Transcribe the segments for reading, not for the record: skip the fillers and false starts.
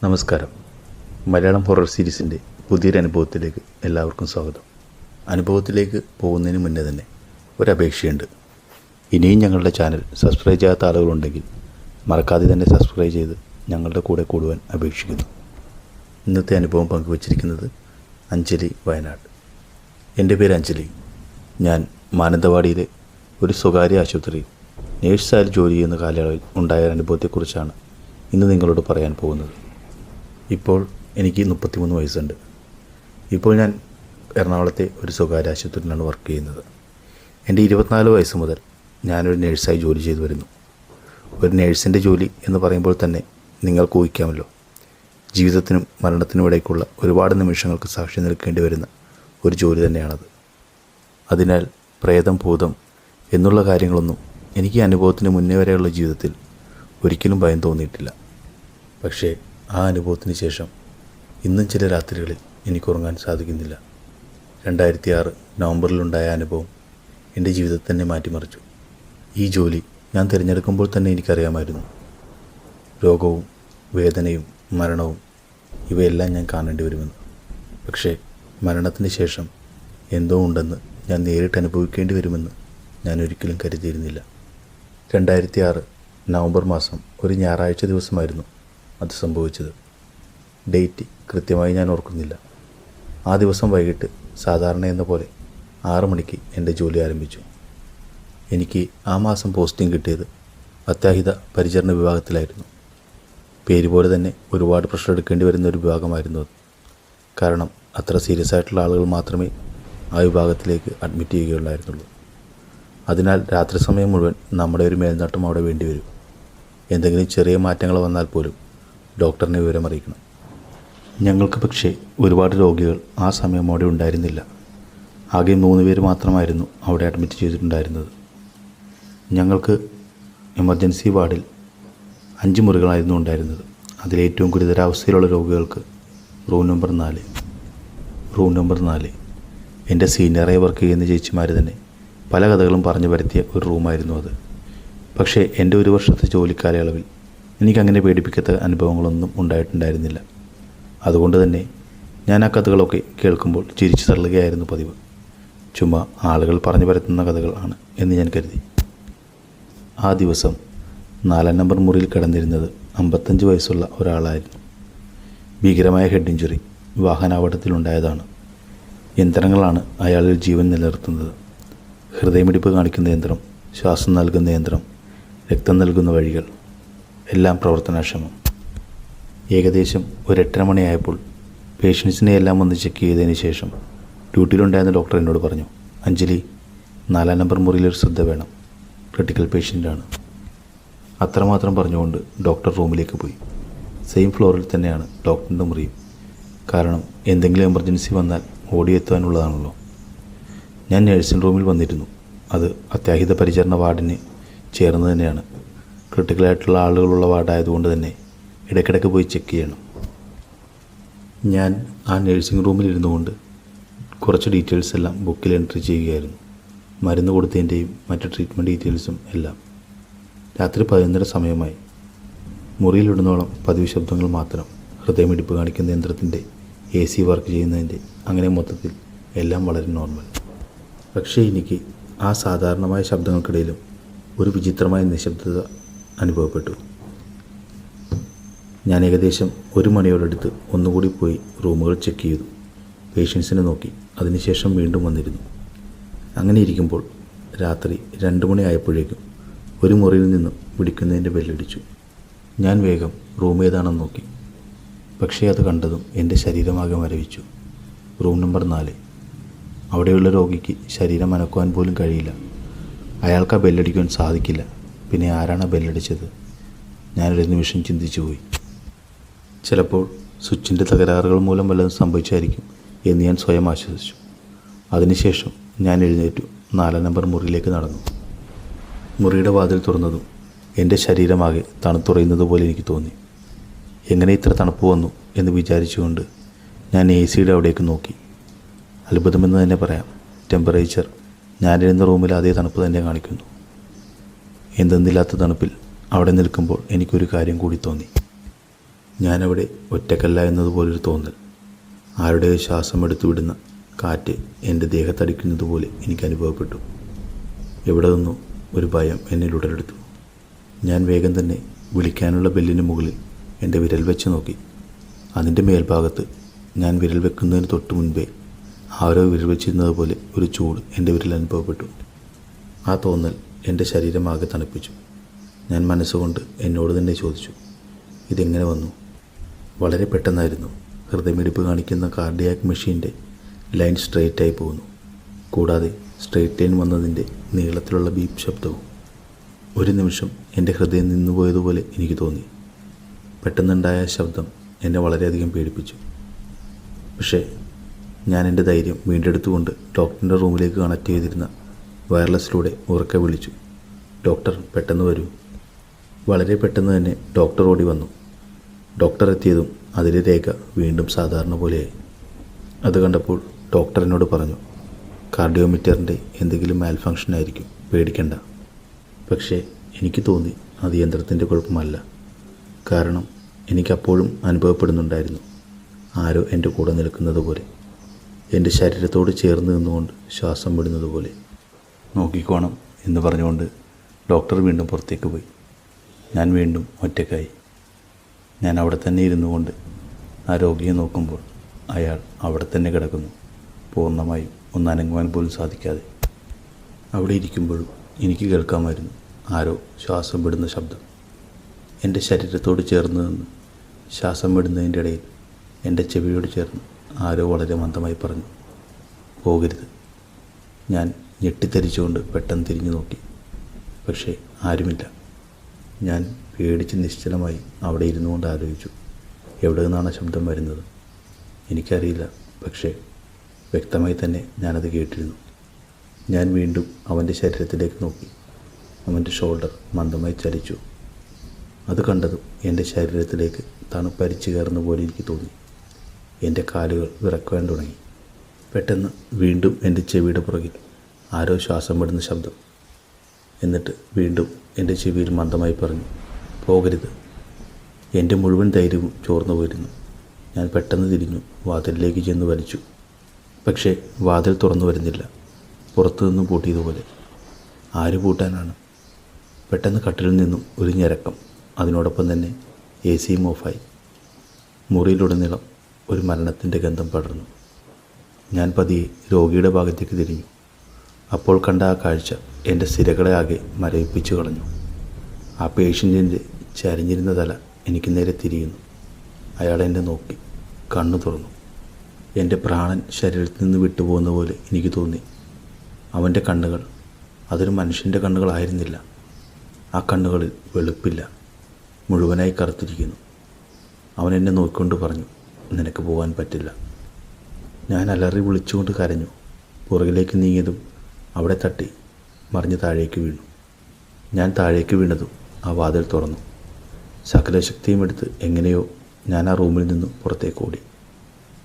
നമസ്കാരം. മലയാളം ഹൊറർ സീരീസിൻ്റെ പുതിയൊരു അനുഭവത്തിലേക്ക് എല്ലാവർക്കും സ്വാഗതം. അനുഭവത്തിലേക്ക് പോകുന്നതിന് മുന്നേ തന്നെ ഒരപേക്ഷയുണ്ട്. ഇനിയും ഞങ്ങളുടെ ചാനൽ സബ്സ്ക്രൈബ് ചെയ്യാത്ത ആളുകളുണ്ടെങ്കിൽ മറക്കാതെ തന്നെ സബ്സ്ക്രൈബ് ചെയ്ത് ഞങ്ങളുടെ കൂടെ കൂടുവാൻ അപേക്ഷിക്കുന്നു. ഇന്നത്തെ അനുഭവം പങ്കുവച്ചിരിക്കുന്നത് അഞ്ജലി, വയനാട്. എൻ്റെ പേര് അഞ്ജലി. ഞാൻ മാനന്തവാടിയിലെ ഒരു സ്വകാര്യ ആശുപത്രിയിൽ നേഴ്സായി ജോലി ചെയ്യുന്ന കാലയളവിൽ ഉണ്ടായ അനുഭവത്തെക്കുറിച്ചാണ് ഇന്ന് നിങ്ങളോട് പറയാൻ പോകുന്നത്. ഇപ്പോൾ എനിക്ക് 33 വയസ്സുണ്ട്. ഇപ്പോൾ ഞാൻ എറണാകുളത്തെ ഒരു സ്വകാര്യ ആശുപത്രിയിലാണ് വർക്ക് ചെയ്യുന്നത്. എൻ്റെ 24 വയസ്സ് മുതൽ ഞാനൊരു നേഴ്സായി ജോലി ചെയ്തു വരുന്നു. ഒരു നേഴ്സിൻ്റെ ജോലി എന്ന് പറയുമ്പോൾ തന്നെ നിങ്ങൾക്ക് ഊഹിക്കാമല്ലോ, ജീവിതത്തിനും മരണത്തിനും ഇടയ്ക്കുള്ള ഒരുപാട് നിമിഷങ്ങൾക്ക് സാക്ഷി നിൽക്കേണ്ടി വരുന്ന ഒരു ജോലി തന്നെയാണത്. അതിനാൽ പ്രേതം, ഭൂതം എന്നുള്ള കാര്യങ്ങളൊന്നും എനിക്ക് ഈ അനുഭവത്തിന് മുന്നേ വരെയുള്ള ജീവിതത്തിൽ ഒരിക്കലും ഭയം തോന്നിയിട്ടില്ല. പക്ഷേ ആ അനുഭവത്തിന് ശേഷം ഇന്നും ചില രാത്രികളിൽ എനിക്ക് ഉറങ്ങാൻ സാധിക്കുന്നില്ല. 2006 നവംബറിലുണ്ടായ അനുഭവം എൻ്റെ ജീവിതത്തെ തന്നെ മാറ്റിമറിച്ചു. ഈ ജോലി ഞാൻ തിരഞ്ഞെടുക്കുമ്പോൾ തന്നെ എനിക്കറിയാമായിരുന്നു, രോഗവും വേദനയും മരണവും ഇവയെല്ലാം ഞാൻ കാണേണ്ടി വരുമെന്ന്. പക്ഷേ മരണത്തിന് ശേഷം എന്തോ ഉണ്ടെന്ന് ഞാൻ നേരിട്ട് അനുഭവിക്കേണ്ടി വരുമെന്ന് ഞാൻ ഒരിക്കലും കരുതിയിരുന്നില്ല. 2006 നവംബർ മാസം ഒരു ഞായറാഴ്ച ദിവസമായിരുന്നു അത് സംഭവിച്ചത്. ഡേറ്റ് കൃത്യമായി ഞാൻ ഓർക്കുന്നില്ല. ആ ദിവസം വൈകിട്ട് സാധാരണ എന്ന പോലെ 6 മണിക്ക് എൻ്റെ ജോലി ആരംഭിച്ചു. എനിക്ക് ആ മാസം പോസ്റ്റിംഗ് കിട്ടിയത് അത്യാഹിത പരിചരണ വിഭാഗത്തിലായിരുന്നു. പേര് പോലെ തന്നെ ഒരുപാട് പ്രഷർ എടുക്കേണ്ടി വരുന്ന ഒരു വിഭാഗമായിരുന്നു അത്. കാരണം അത്ര സീരിയസ് ആയിട്ടുള്ള ആളുകൾ മാത്രമേ ആ വിഭാഗത്തിലേക്ക് അഡ്മിറ്റ് ചെയ്യുകയുള്ളായിരുന്നുള്ളൂ. അതിനാൽ രാത്രി സമയം മുഴുവൻ നമ്മുടെ ഒരു മേൽനോട്ടം അവിടെ വേണ്ടി വരും. എന്തെങ്കിലും ചെറിയ മാറ്റങ്ങൾ വന്നാൽ പോലും ഡോക്ടറിനെ വിവരമറിയിക്കണം. ഞങ്ങൾക്ക് പക്ഷേ ഒരുപാട് രോഗികൾ ആ സമയം അവിടെ ഉണ്ടായിരുന്നില്ല. ആകെ 3 പേര് മാത്രമായിരുന്നു അവിടെ അഡ്മിറ്റ് ചെയ്തിട്ടുണ്ടായിരുന്നത്. ഞങ്ങൾക്ക് എമർജൻസി വാർഡിൽ 5 മുറികളായിരുന്നു ഉണ്ടായിരുന്നത്. അതിലേറ്റവും ഗുരുതരാവസ്ഥയിലുള്ള രോഗികൾക്ക് റൂം നമ്പർ 4 എൻ്റെ സീനിയറായി വർക്ക് ചെയ്യുന്ന ചേച്ചിമാർ തന്നെ പല കഥകളും പറഞ്ഞു വരുത്തിയ ഒരു റൂമായിരുന്നു അത്. പക്ഷേ എൻ്റെ 1 വർഷത്തെ ജോലിക്കാലയളവിൽ എനിക്കങ്ങനെ പേടിപ്പിക്കാത്ത അനുഭവങ്ങളൊന്നും ഉണ്ടായിട്ടുണ്ടായിരുന്നില്ല. അതുകൊണ്ട് തന്നെ ഞാൻ ആ കഥകളൊക്കെ കേൾക്കുമ്പോൾ ചിരിച്ചു തള്ളുകയായിരുന്നു പതിവ്. ചുമ്മാ ആളുകൾ പറഞ്ഞു പരത്തുന്ന കഥകൾ ആണ് എന്ന് ഞാൻ കരുതി. ആ ദിവസം 4 നമ്പർ മുറിയിൽ കിടന്നിരുന്നത് 55 വയസ്സുള്ള ഒരാളായിരുന്നു. ഭീകരമായ ഹെഡ് ഇഞ്ചുറി വാഹനാപകടത്തിലുണ്ടായതാണ്. യന്ത്രങ്ങളാണ് അയാളിൽ ജീവൻ നിലനിർത്തുന്നത്. ഹൃദയമിടിപ്പ് കാണിക്കുന്ന യന്ത്രം, ശ്വാസം നൽകുന്ന യന്ത്രം, രക്തം നൽകുന്ന വഴികൾ എല്ലാം പ്രവർത്തനക്ഷമം. ഏകദേശം ഒരു 8:30 മണിയായപ്പോൾ പേഷ്യൻസിനെ എല്ലാം ഒന്ന് ചെക്ക് ചെയ്തതിന് ശേഷം ഡ്യൂട്ടിയിലുണ്ടായിരുന്ന ഡോക്ടർ എന്നോട് പറഞ്ഞു, അഞ്ജലി, 4 നമ്പർ മുറിയിലൊരു ശ്രദ്ധ വേണം, ക്രിട്ടിക്കൽ പേഷ്യൻ്റാണ്. അത്രമാത്രം പറഞ്ഞുകൊണ്ട് ഡോക്ടർ റൂമിലേക്ക് പോയി. സെയിം ഫ്ലോറിൽ തന്നെയാണ് ഡോക്ടറിൻ്റെ മുറിയും. കാരണം എന്തെങ്കിലും എമർജൻസി വന്നാൽ ഓടിയെത്താനുള്ളതാണല്ലോ. ഞാൻ നഴ്സിംഗ് റൂമിൽ വന്നിരുന്നു. അത് അത്യാഹിത പരിചരണ വാർഡിന് ചേർന്ന് തന്നെയാണ്. ക്രിട്ടിക്കലായിട്ടുള്ള ആളുകളുള്ള വാർഡായതുകൊണ്ട് തന്നെ ഇടയ്ക്കിടയ്ക്ക് പോയി ചെക്ക് ചെയ്യണം. ഞാൻ ആ നഴ്സിംഗ് റൂമിൽ ഇരുന്നു കൊണ്ട് കുറച്ച് ഡീറ്റെയിൽസ് എല്ലാം ബുക്കിൽ എൻട്രി ചെയ്യുകയായിരുന്നു. മരുന്ന് കൊടുത്തതിൻ്റെയും മറ്റ് ട്രീറ്റ്മെൻറ്റ് ഡീറ്റെയിൽസും എല്ലാം. രാത്രി 11:30 സമയമായി. മുറിയിലിടുന്നോളം പതിവ് ശബ്ദങ്ങൾ മാത്രം, ഹൃദയമിടിപ്പ് കാണിക്കുന്ന യന്ത്രത്തിൻ്റെ AC വർക്ക് ചെയ്യുന്നതിൻ്റെ, അങ്ങനെ മൊത്തത്തിൽ എല്ലാം വളരെ നോർമൽ. പക്ഷേ എനിക്ക് ആ സാധാരണമായ ശബ്ദങ്ങൾക്കിടയിലും ഒരു വിചിത്രമായ നിശബ്ദത അനുഭവപ്പെട്ടു. ഞാൻ ഏകദേശം 1 മണിയോടടുത്ത് ഒന്നുകൂടി പോയി റൂമുകൾ ചെക്ക് ചെയ്തു, പേഷ്യൻസിനെ നോക്കി. അതിനുശേഷം വീണ്ടും വന്നിരുന്നു. അങ്ങനെ ഇരിക്കുമ്പോൾ രാത്രി 2 മണി ആയപ്പോഴേക്കും ഒരു മുറിയിൽ നിന്നും വിളിക്കുന്നതിൻ്റെ ബെല്ലടിച്ചു. ഞാൻ വേഗം റൂം ഏതാണെന്ന് നോക്കി. പക്ഷേ അത് കണ്ടതും എൻ്റെ ശരീരമാകെ മരവിച്ചു. Room number 4. അവിടെയുള്ള രോഗിക്ക് ശരീരം അനക്കുവാൻ പോലും കഴിയില്ല. അയാൾക്ക് ആ ബെല്ലടിക്കുവാൻ സാധിക്കില്ല. പിന്നെ ആരാണ് ബെല്ലടിച്ചത്? ഞാനൊരു നിമിഷം ചിന്തിച്ചു പോയി. ചിലപ്പോൾ സ്വിച്ചിൻ്റെ തകരാറുകൾ മൂലം വല്ലതും സംഭവിച്ചായിരിക്കും എന്ന് ഞാൻ സ്വയം ആശ്വസിച്ചു. അതിനുശേഷം ഞാൻ എഴുന്നേറ്റു 4 നമ്പർ മുറിയിലേക്ക് നടന്നു. മുറിയുടെ വാതിൽ തുറന്നതും എൻ്റെ ശരീരമാകെ തണുത്തുറയുന്നത് പോലെ എനിക്ക് തോന്നി. എങ്ങനെ ഇത്ര തണുപ്പ് വന്നു എന്ന് വിചാരിച്ചുകൊണ്ട് ഞാൻ AC-യുടെ അവിടേക്ക് നോക്കി. അത്ഭുതമെന്ന് തന്നെ പറയാം. ടെമ്പറേച്ചർ ഞാനിരുന്ന റൂമിൽ അതേ തണുപ്പ് തന്നെ കാണിക്കുന്നു. എന്തെന്നില്ലാത്ത തണുപ്പിൽ അവിടെ നിൽക്കുമ്പോൾ എനിക്കൊരു കാര്യം കൂടി തോന്നി. ഞാനവിടെ ഒറ്റക്കല്ല എന്നതുപോലൊരു തോന്നൽ. ആരുടെയോ ശ്വാസം എടുത്തു വിടുന്ന കാറ്റ് എൻ്റെ ദേഹത്തടിക്കുന്നത് പോലെ എനിക്ക് അനുഭവപ്പെട്ടു. എവിടെ നിന്നോ ഒരു ഭയം എന്നിൽ ഉടലെടുത്തു. ഞാൻ വേഗം തന്നെ വിളിക്കാനുള്ള ബെല്ലിന് മുകളിൽ എൻ്റെ വിരൽ വെച്ച് നോക്കി. അതിൻ്റെ മേൽഭാഗത്ത് ഞാൻ വിരൽ വെക്കുന്നതിന് തൊട്ട് മുൻപേ ആരോ വിരൽ വെച്ചിരുന്നത് പോലെ ഒരു ചൂട് എൻ്റെ വിരൽ അനുഭവപ്പെട്ടു. ആ തോന്നൽ എൻ്റെ ശരീരമാകെ തണുപ്പിച്ചു. ഞാൻ മനസ്സുകൊണ്ട് എന്നോട് തന്നെ ചോദിച്ചു, ഇതെങ്ങനെ വന്നു? വളരെ പെട്ടെന്നായിരുന്നു. ഹൃദയമിടിപ്പ് കാണിക്കുന്ന കാർഡിയാക് മെഷീൻ്റെ ലൈൻ സ്ട്രെയിറ്റായി പോകുന്നു. കൂടാതെ സ്ട്രെയിറ്റ് ലൈൻ വന്നതിൻ്റെ നീളത്തിലുള്ള ബീപ്പ് ശബ്ദവും. ഒരു നിമിഷം എൻ്റെ ഹൃദയം നിന്നുപോയതുപോലെ എനിക്ക് തോന്നി. പെട്ടെന്നുണ്ടായ ശബ്ദം എന്നെ വളരെയധികം പേടിപ്പിച്ചു. പക്ഷേ ഞാൻ എൻ്റെ ധൈര്യം വീണ്ടെടുത്തുകൊണ്ട് ഡോക്ടറിൻ്റെ റൂമിലേക്ക് കണക്ട് ചെയ്തിരുന്ന വയർലെസ്സിലൂടെ ഉറക്കെ വിളിച്ചു, ഡോക്ടർ പെട്ടെന്ന് വരൂ. വളരെ പെട്ടെന്ന് തന്നെ ഡോക്ടർ ഓടി വന്നു. ഡോക്ടർ എത്തിയതും അതിലെ രേഖ വീണ്ടും സാധാരണ പോലെയായി. അത് കണ്ടപ്പോൾ ഡോക്ടർ എന്നോട് പറഞ്ഞു, കാർഡിയോമീറ്ററിൻ്റെ എന്തെങ്കിലും മാൽഫങ്ഷൻ ആയിരിക്കും, പേടിക്കണ്ട. പക്ഷേ എനിക്ക് തോന്നി അത് യന്ത്രത്തിൻ്റെ കുഴപ്പമല്ല. കാരണം എനിക്കപ്പോഴും അനുഭവപ്പെടുന്നുണ്ടായിരുന്നു ആരോ എൻ്റെ കൂടെ നിൽക്കുന്നത് പോലെ, എൻ്റെ ശരീരത്തോട് ചേർന്ന് നിന്നുകൊണ്ട് ശ്വാസം വിടുന്നത് പോലെ. നോക്കിക്കോണം എന്ന് പറഞ്ഞുകൊണ്ട് ഡോക്ടർ വീണ്ടും പുറത്തേക്ക് പോയി. ഞാൻ വീണ്ടും ഒറ്റയ്ക്കായി. ഞാൻ അവിടെ തന്നെ ഇരുന്നു കൊണ്ട് ആ രോഗിയെ നോക്കുമ്പോൾ അയാൾ അവിടെ തന്നെ കിടക്കുന്നു, പൂർണ്ണമായും ഒന്ന് അനങ്ങുവാൻ പോലും സാധിക്കാതെ. അവിടെ ഇരിക്കുമ്പോഴും എനിക്ക് കേൾക്കാമായിരുന്നു ആരോ ശ്വാസം വിടുന്ന ശബ്ദം. എൻ്റെ ശരീരത്തോട് ചേർന്ന് നിന്ന് ശ്വാസം വിടുന്നതിൻ്റെ ഇടയിൽ എൻ്റെ ചെവിയോട് ചേർന്ന് ആരോ വളരെ മന്ദമായി പറഞ്ഞു, പോകരുത്. ഞാൻ ഞെട്ടിത്തെരിച്ചുകൊണ്ട് പെട്ടെന്ന് തിരിഞ്ഞു നോക്കി. പക്ഷേ ആരുമില്ല. ഞാൻ പേടിച്ച് നിശ്ചലമായി അവിടെ ഇരുന്നു കൊണ്ട് ആലോചിച്ചു, എവിടെ നിന്നാണ് ശബ്ദം വരുന്നത്? എനിക്കറിയില്ല. പക്ഷേ വ്യക്തമായി തന്നെ ഞാനത് കേട്ടിരുന്നു. ഞാൻ വീണ്ടും അവൻ്റെ ശരീരത്തിലേക്ക് നോക്കി. അവൻ്റെ ഷോൾഡർ മന്ദമായി ചലിച്ചു. അത് കണ്ടതും എൻ്റെ ശരീരത്തിലേക്ക് തണുപ്പരിച്ചു കയറുന്ന പോലെ എനിക്ക് തോന്നി. എൻ്റെ കാലുകൾ വിറക്കുവാൻ തുടങ്ങി. പെട്ടെന്ന് വീണ്ടും എൻ്റെ ചെവിയുടെ പുറകിൽ ആരോ ശ്വാസം വിടുന്ന ശബ്ദം. എന്നിട്ട് വീണ്ടും എൻ്റെ ചെവിയിൽ മന്ദമായി പറഞ്ഞു, പോകരുത്. എൻ്റെ മുഴുവൻ ധൈര്യവും ചോർന്നു പോയിരുന്നു. ഞാൻ പെട്ടെന്ന് തിരിഞ്ഞു വാതിലിലേക്ക് ചെന്ന് വലിച്ചു. പക്ഷേ വാതിൽ തുറന്നു വരുന്നില്ല. പുറത്തുനിന്നും പൂട്ടിയതുപോലെ. ആര് പൂട്ടാനാണ്? പെട്ടെന്ന് കട്ടിലിൽ നിന്നും ഒരു ഞരക്കം. അതിനോടൊപ്പം തന്നെ AC ഓഫായി. മുറിയിലുടനീളം ഒരു മരണത്തിൻ്റെ ഗന്ധം പടർന്നു. ഞാൻ പതിയെ രോഗിയുടെ ഭാഗത്തേക്ക് തിരിഞ്ഞു. അപ്പോൾ കണ്ട ആ കാഴ്ച എൻ്റെ സിരകളെ ആകെ മരവിപ്പിച്ചു കളഞ്ഞു. ആ പേഷ്യൻറ്റിൻ്റെ ചരിഞ്ഞിരുന്ന തല എനിക്ക് നേരെ തിരിയുന്നു. അയാൾ എന്നെ നോക്കി, കണ്ണു തുറന്നു. എൻ്റെ പ്രാണൻ ശരീരത്തിൽ നിന്ന് വിട്ടുപോകുന്ന പോലെ എനിക്ക് തോന്നി. അവൻ്റെ കണ്ണുകൾ അതൊരു മനുഷ്യൻ്റെ കണ്ണുകളായിരുന്നില്ല. ആ കണ്ണുകളിൽ വെളുപ്പില്ല, മുഴുവനായി കറുത്തിരിക്കുന്നു. അവൻ എന്നെ നോക്കിക്കൊണ്ട് പറഞ്ഞു, നിനക്ക് പോകാൻ പറ്റില്ല. ഞാൻ അലറി വിളിച്ചുകൊണ്ട് കരഞ്ഞു. പുറകിലേക്ക് നീങ്ങിയതും അവിടെ തട്ടി മറിഞ്ഞ് താഴേക്ക് വീണു. ഞാൻ താഴേക്ക് വീണതും ആ വാതിൽ തുറന്നു. സകല ശക്തിയും എടുത്ത് എങ്ങനെയോ ഞാൻ ആ റൂമിൽ നിന്നും പുറത്തേക്ക്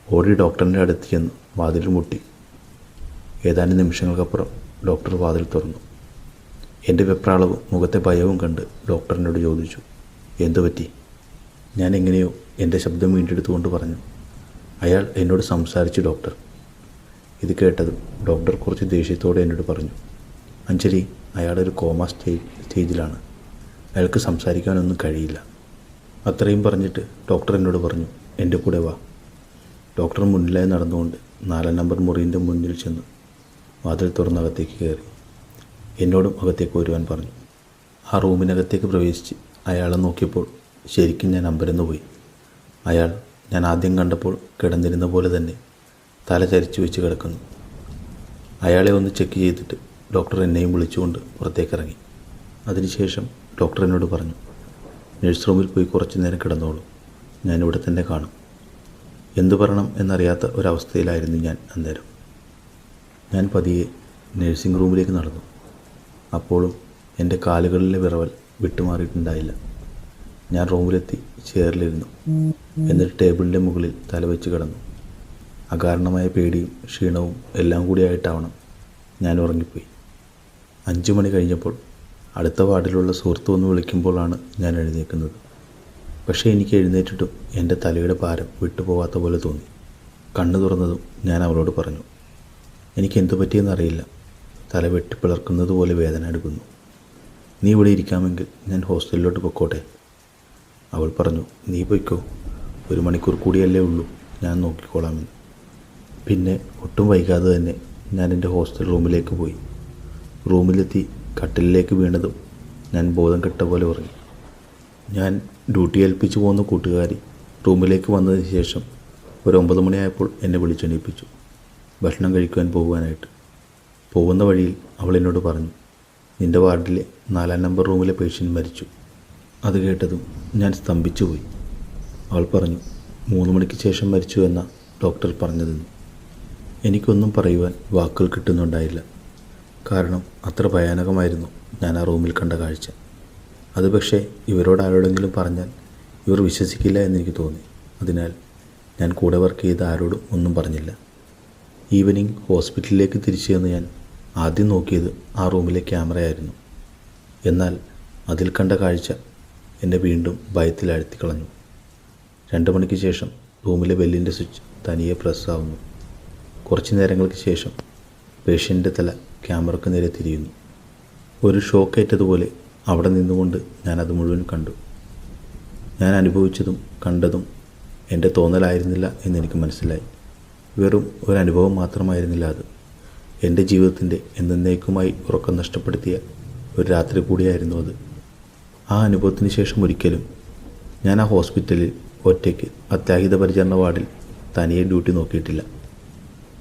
ഓടി ഡോക്ടറിൻ്റെ അടുത്ത് ചെന്ന് വാതിൽ മുട്ടി. ഏതാനും നിമിഷങ്ങൾക്കപ്പുറം ഡോക്ടർ വാതിൽ തുറന്നു. എൻ്റെ വെപ്രാളവും മുഖത്തെ ഭയവും കണ്ട് ഡോക്ടറിനോട് ചോദിച്ചു, എന്തു പറ്റി? ഞാൻ എങ്ങനെയോ എൻ്റെ ശബ്ദം വീണ്ടെടുത്തുകൊണ്ട് പറഞ്ഞു, അയാൾ എന്നോട് സംസാരിച്ചു ഡോക്ടർ. ഇത് കേട്ടതും ഡോക്ടർ കുറച്ച് ദേഷ്യത്തോടെ എന്നോട് പറഞ്ഞു, അഞ്ജലി, അയാളൊരു കോമ സ്റ്റേജിലാണ്. അയാൾക്ക് സംസാരിക്കാനൊന്നും കഴിയില്ല. അത്രയും പറഞ്ഞിട്ട് ഡോക്ടർ എന്നോട് പറഞ്ഞു, എൻ്റെ കൂടെ വാ. ഡോക്ടർ മുന്നിലായി നടന്നുകൊണ്ട് 4 നമ്പർ മുറിൻ്റെ മുന്നിൽ ചെന്ന് വാതിൽ തുറന്നകത്തേക്ക് കയറി. എന്നോടും അകത്തേക്ക് വരുവാൻ പറഞ്ഞു. ആ റൂമിനകത്തേക്ക് പ്രവേശിച്ച് അയാളെ നോക്കിയപ്പോൾ ശരിക്കും ഞാൻ അമ്പരന്ന് പോയി. അയാൾ ഞാൻ ആദ്യം കണ്ടപ്പോൾ കിടന്നിരുന്ന പോലെ തന്നെ തല ചരിച്ചു വെച്ച് കിടക്കുന്നു. അയാളെ ഒന്ന് ചെക്ക് ചെയ്തിട്ട് ഡോക്ടർ എന്നെയും വിളിച്ചുകൊണ്ട് പുറത്തേക്കിറങ്ങി. അതിനുശേഷം ഡോക്ടർ എന്നോട് പറഞ്ഞു, നഴ്സ് റൂമിൽ പോയി കുറച്ചു നേരം കിടന്നോളൂ, ഞാനിവിടെ തന്നെ കാണും. എന്തു പറയണം എന്നറിയാത്ത ഒരവസ്ഥയിലായിരുന്നു ഞാൻ അന്നേരം. ഞാൻ പതിയെ നഴ്സിംഗ് റൂമിലേക്ക് നടന്നു. അപ്പോഴും എൻ്റെ കാലുകളിലെ വിറവൽ വിട്ടുമാറിയിട്ടുണ്ടായില്ല. ഞാൻ റൂമിലെത്തി ചെയറിലിരുന്നു. എന്നിട്ട് ടേബിളിൻ്റെ മുകളിൽ തലവെച്ച് കിടന്നു. അകാരണമായ പേടിയും ക്ഷീണവും എല്ലാം കൂടിയായിട്ടാവണം ഞാൻ ഉറങ്ങിപ്പോയി. 5 മണി കഴിഞ്ഞപ്പോൾ അടുത്ത വാർഡിലുള്ള സുഹൃത്ത് വന്ന് വിളിക്കുമ്പോഴാണ് ഞാൻ എഴുന്നേൽക്കുന്നത്. പക്ഷേ എനിക്ക് എഴുന്നേറ്റിട്ടും എൻ്റെ തലയുടെ ഭാരം വിട്ടുപോകാത്ത പോലെ തോന്നി. കണ്ണു തുറന്നതും ഞാൻ അവളോട് പറഞ്ഞു, എനിക്ക് എന്തു പറ്റിയെന്നറിയില്ല, തല വെട്ടിപ്പിളർക്കുന്നത് പോലെ വേദന എടുക്കുന്നു. നീ ഇവിടെ ഇരിക്കാമെങ്കിൽ ഞാൻ ഹോസ്റ്റലിലോട്ട് പൊക്കോട്ടെ. അവൾ പറഞ്ഞു, നീ പൊയ്ക്കോ, 1 മണിക്കൂർ കൂടിയല്ലേ ഉള്ളൂ, ഞാൻ നോക്കിക്കോളാമെന്ന്. പിന്നെ ഒട്ടും വൈകാതെ തന്നെ ഞാൻ എൻ്റെ ഹോസ്റ്റൽ റൂമിലേക്ക് പോയി. റൂമിലെത്തി കട്ടിലിലേക്ക് വീണതും ഞാൻ ബോധം കെട്ട പോലെ ഉറങ്ങി. ഞാൻ ഡ്യൂട്ടി ഏൽപ്പിച്ചു പോകുന്ന കൂട്ടുകാരി റൂമിലേക്ക് വന്നതിന് ശേഷം ഒരു 9 മണിയായപ്പോൾ എന്നെ വിളിച്ചെണീപ്പിച്ചു, ഭക്ഷണം കഴിക്കുവാൻ പോകുവാനായിട്ട്. പോകുന്ന വഴിയിൽ അവൾ എന്നോട് പറഞ്ഞു, നിൻ്റെ വാർഡിലെ 4-ാം നമ്പർ റൂമിലെ പേഷ്യൻ്റ് മരിച്ചു. അത് കേട്ടതും ഞാൻ സ്തംഭിച്ചു പോയി. അവൾ പറഞ്ഞു, 3 മണിക്ക് ശേഷം മരിച്ചു എന്ന ഡോക്ടർ പറഞ്ഞതെന്ന്. എനിക്കൊന്നും പറയുവാൻ വാക്കുകൾ കിട്ടുന്നുണ്ടായില്ല. കാരണം അത്ര ഭയാനകമായിരുന്നു ഞാൻ ആ റൂമിൽ കണ്ട കാഴ്ച. അത് പക്ഷേ ഇവരോടാരോടെങ്കിലും പറഞ്ഞാൽ ഇവർ വിശ്വസിക്കില്ല എന്നെനിക്ക് തോന്നി. അതിനാൽ ഞാൻ കൂടെ വർക്ക് ചെയ്ത ആരോടും ഒന്നും പറഞ്ഞില്ല. ഈവനിങ് ഹോസ്പിറ്റലിലേക്ക് തിരിച്ചു ചെന്ന് ഞാൻ ആദ്യം നോക്കിയത് ആ റൂമിലെ ക്യാമറയായിരുന്നു. എന്നാൽ അതിൽ കണ്ട കാഴ്ച എന്നെ വീണ്ടും ഭയത്തിലാഴ്ത്തിക്കളഞ്ഞു. 2 മണിക്ക് ശേഷം റൂമിലെ ബെല്ലിൻ്റെ സ്വിച്ച് തനിയെ പ്രസ് ആവുന്നു. കുറച്ച് നേരങ്ങൾക്ക് ശേഷം പേഷ്യൻ്റെ തല ക്യാമറയ്ക്ക് നേരെ തിരിയുന്നു. ഒരു ഷോക്കേറ്റതുപോലെ അവിടെ നിന്നുകൊണ്ട് ഞാനത് മുഴുവൻ കണ്ടു. ഞാൻ അനുഭവിച്ചതും കണ്ടതും എൻ്റെ തോന്നലായിരുന്നില്ല എന്നെനിക്ക് മനസ്സിലായി. വെറും ഒരു അനുഭവം മാത്രമായിരുന്നില്ല അത്. എൻ്റെ ജീവിതത്തിൻ്റെ എന്നേക്കുമായി ഉറക്കം നഷ്ടപ്പെടുത്തിയ ഒരു രാത്രി കൂടിയായിരുന്നു അത്. ആ അനുഭവത്തിന് ശേഷം ഒരിക്കലും ഞാൻ ആ ഹോസ്പിറ്റലിൽ ഒറ്റയ്ക്ക് അത്യാഹിത പരിചരണ വാർഡിൽ തനിയെ ഡ്യൂട്ടി നോക്കിയിട്ടില്ല.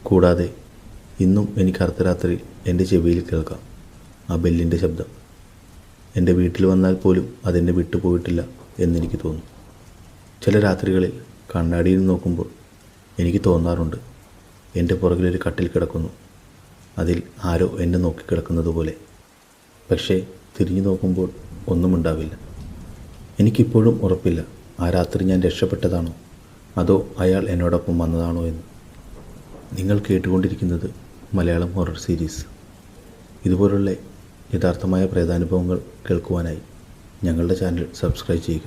കൂടാതെ ഇന്നും എനിക്ക് അർദ്ധരാത്രിയിൽ എൻ്റെ ചെവിയിൽ കേൾക്കാം ആ ബെല്ലിൻ്റെ ശബ്ദം. എൻ്റെ വീട്ടിൽ വന്നാൽ പോലും അതെന്നെ വിട്ടുപോയിട്ടില്ല എന്നെനിക്ക് തോന്നും. ചില രാത്രികളിൽ കണ്ണാടിയിൽ നോക്കുമ്പോൾ എനിക്ക് തോന്നാറുണ്ട്, എൻ്റെ പുറകിലൊരു കട്ടിൽ കിടക്കുന്നു, അതിൽ ആരോ എന്നെ നോക്കിക്കിടക്കുന്നത് പോലെ. പക്ഷേ തിരിഞ്ഞു നോക്കുമ്പോൾ ഒന്നും ഉണ്ടാവില്ല. എനിക്കിപ്പോഴും ഉറപ്പില്ല ആ രാത്രി ഞാൻ രക്ഷപ്പെട്ടതാണോ അതോ അയാൾ എന്നോടൊപ്പം വന്നതാണോ എന്ന്. നിങ്ങൾ കേട്ടുകൊണ്ടിരിക്കുന്നത് മലയാളം ഹൊറർ സീരീസ്. ഇതുപോലുള്ള യഥാർത്ഥമായ പ്രേതാനുഭവങ്ങൾ കേൾക്കുവാനായി ഞങ്ങളുടെ ചാനൽ സബ്സ്ക്രൈബ് ചെയ്യുക.